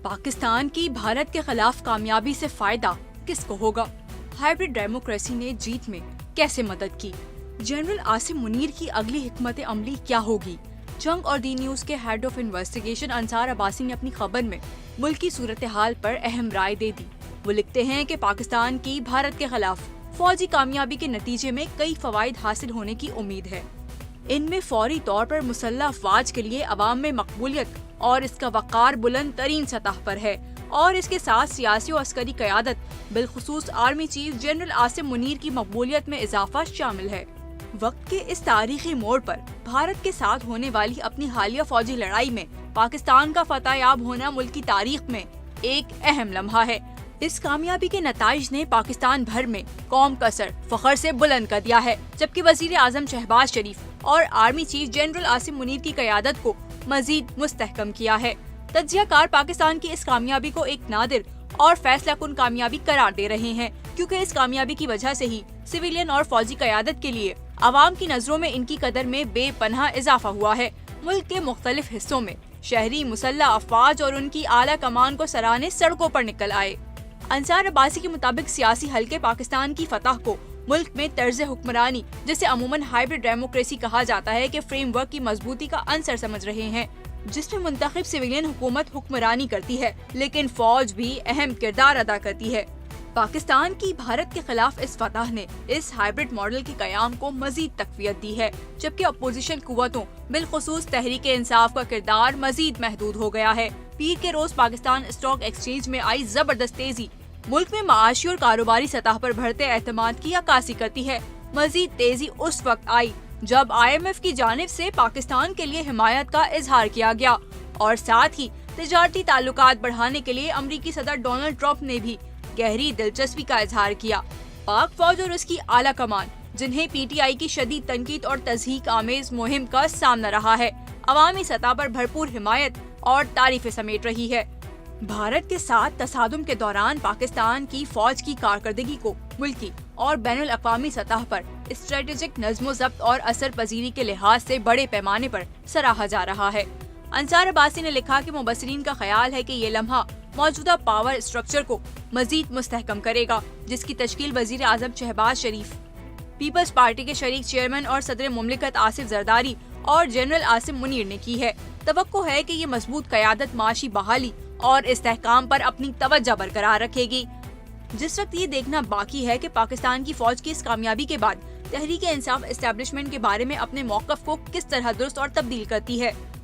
पाकिस्तान की भारत के खिलाफ कामयाबी से फायदा किसको होगा? हाइब्रिड डेमोक्रेसी ने जीत में कैसे मदद की? जनरल आसिम मुनीर की अगली हिकमत अमली क्या होगी? जंग और डी न्यूज के head of investigation Ansar Abbasi ने अपनी खबर में मुल्क की सूरत हाल पर अहम राय दे दी। वो लिखते हैं कि पाकिस्तान की भारत के खिलाफ फौजी कामयाबी के नतीजे में कई फवाइद हासिल होने की उम्मीद है। इनमें फौरी तौर पर मुसल्लह अफवाज के लिए अवाम में मकबूलियत और इसका वक़ार बुलंद तरीन सतह पर है और इसके साथ सियासी और अस्करी क़यादत बिलखुसूस army chief general Asim Munir की मकबूलियत में इजाफा शामिल है। वक्त के इस तारीखी मोड़ पर भारत के साथ होने वाली अपनी हालिया फौजी लड़ाई में पाकिस्तान का फतहयाब होना मुल्क की तारीख में एक अहम लम्हा है। इस कामयाबी के नताइज ने पाकिस्तान भर में कौम का सर फखर से बुलंद कर दिया है, जबकि वजीर आजम शहबाज शरीफ और army chief general Asim Munir की क़यादत को मजीद मुस्तहकम किया है। तज्जियाकार पाकिस्तान की इस कामयाबी को एक नादिर और फैसला कुन कामयाबी करार दे रहे हैं, क्योंकि इस कामयाबी की वजह से ही सिविलियन और फौजी क़यादत के लिए आवाम की नजरों में इनकी कदर में बेपनाह इजाफा हुआ है। मुल्क के मुख्तलिफ हिस्सों में शहरी मुसल्लह अफवाज और उनकी आला कमान को सराहने सड़कों पर निकल आए। अंसार अब्बासी के मुताबिक सियासी हलके पाकिस्तान की फतह को मुल्क में तर्ज हुक्मरानी, जिसे अमूमन हाइब्रिड डेमोक्रेसी कहा जाता है, के फ्रेमवर्क की मजबूती का अंसर समझ रहे हैं, जिसमें मुंतखब सिविलियन हुकूमत हुक्मरानी करती है लेकिन फौज भी अहम किरदार अदा करती है। पाकिस्तान की भारत के खिलाफ इस फतह ने इस हाइब्रिड मॉडल के कयाम को मजीद तकवीत दी है, जबकि अपोजिशन कुव्वतों बिलखुसूस तहरीक इंसाफ का किरदार मजीद महदूद हो गया है। पीर के रोज पाकिस्तान स्टॉक एक्सचेंज में आई जबरदस्त तेजी मुल्क में माशी और कारोबारी सतह पर बढ़ते एतमाद की अक्कासी करती है। मजीद तेजी उस वक्त आई जब IMF की जानिब से पाकिस्तान के लिए हिमायत का इजहार किया गया और साथ ही तिजारती ताल्लुकात बढ़ाने के लिए अमरीकी सदर डोनाल्ड ट्रंप ने भी गहरी दिलचस्पी का इजहार किया। पाक फौज और उसकी आला कमान, जिन्हें PTI की शदीद तनकीद और तज़हीक आमेज मुहिम का सामना रहा है, अवामी सतह पर भरपूर हिमायत और तारीफें समेट रही है। भारत के साथ तसादुम के दौरान पाकिस्तान की फौज की कारकर्दगी को मुल्की और बैनुल अक़वामी सतह पर स्ट्रेटेजिक नज़्मो ज़ब्त और असर पजीरी के लिहाज से बड़े पैमाने पर सराहा जा रहा है। अंसार अब्बासी ने लिखा कि मुबस्सिरीन का ख्याल है कि ये लम्हा मौजूदा पावर स्ट्रक्चर को मजीद मुस्तहकम करेगा, जिसकी तश्कील वजीर आजम शहबाज शरीफ, पीपल्स पार्टी के शरीक चेयरमैन और सदर मुमलिकत आसिफ जरदारी और जनरल आसिम मुनीर ने की है। तवक्को है कि ये मजबूत क़यादत माशी बहाली और इस्तेहकाम पर अपनी तवज्जो बरकरार रखेगी। जिस वक्त ये देखना बाकी है कि पाकिस्तान की फौज की इस कामयाबी के बाद तहरीक इंसाफ एस्टेब्लिशमेंट के बारे में अपने मौक़िफ़ को किस तरह दुरुस्त और तब्दील करती है।